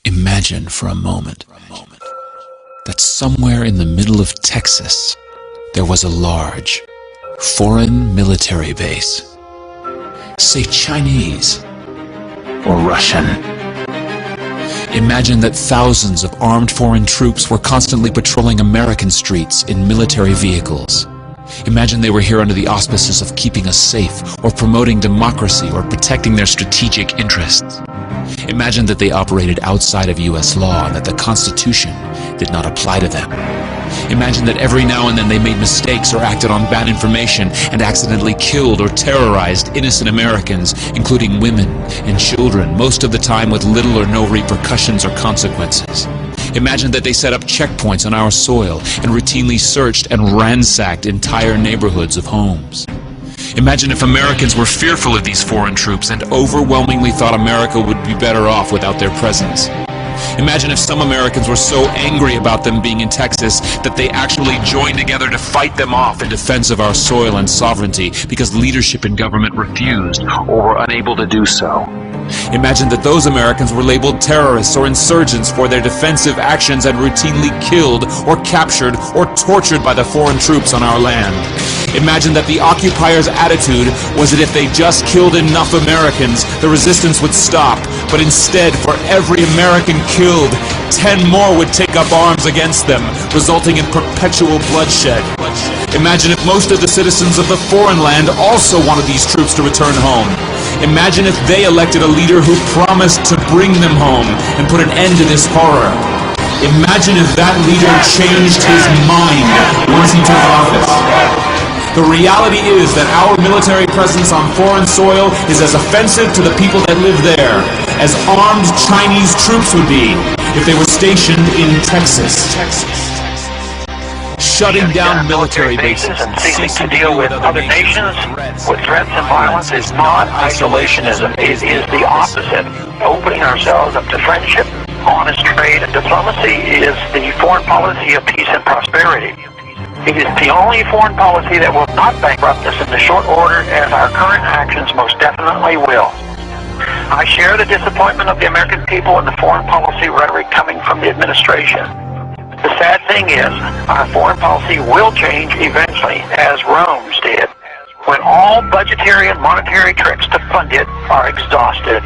Imagine for a moment that somewhere in the middle of Texas there was a large foreign military base, say Chinese or Russian. Imagine that thousands of armed foreign troops were constantly patrolling American streets in military vehicles. Imagine they were here under the auspices of keeping us safe, or promoting democracy, or protecting their strategic interests. Imagine that they operated outside of U.S. law and that the Constitution did not apply to them. Imagine that every now and then they made mistakes or acted on bad information and accidentally killed or terrorized innocent Americans, including women and children, most of the time with little or no repercussions or consequences. Imagine that they set up checkpoints on our soil and routinely searched and ransacked entire neighborhoods of homes. Imagine if Americans were fearful of these foreign troops and overwhelmingly thought America would be better off without their presence. Imagine if some Americans were so angry about them being in Texas that they actually joined together to fight them off in defense of our soil and sovereignty because leadership in government refused or were unable to do so. Imagine that those Americans were labeled terrorists or insurgents for their defensive actions and routinely killed or captured or tortured by the foreign troops on our land. Imagine that the occupiers' attitude was that if they just killed enough Americans, the resistance would stop, but instead, for every American killed, 10 more would take up arms against them, resulting in perpetual bloodshed. Imagine if most of the citizens of the foreign land also wanted these troops to return home. Imagine if they elected a leader who promised to bring them home and put an end to this horror. Imagine if that leader changed his mind once he took office. The reality is that our military presence on foreign soil is as offensive to the people that live there as armed Chinese troops would be if they were stationed in Texas. Shutting down military bases and ceasing to deal with other nations with threats and violence is not isolationism. It is the opposite. Opening ourselves up to friendship, honest trade, and diplomacy is the foreign policy of peace and prosperity. It is the only foreign policy that will not bankrupt us in the short order, as our current actions most definitely will. I share the disappointment of the American people in the foreign policy rhetoric coming from the administration. The sad thing is, our foreign policy will change eventually, as Rome's did, when all budgetary and monetary tricks to fund it are exhausted.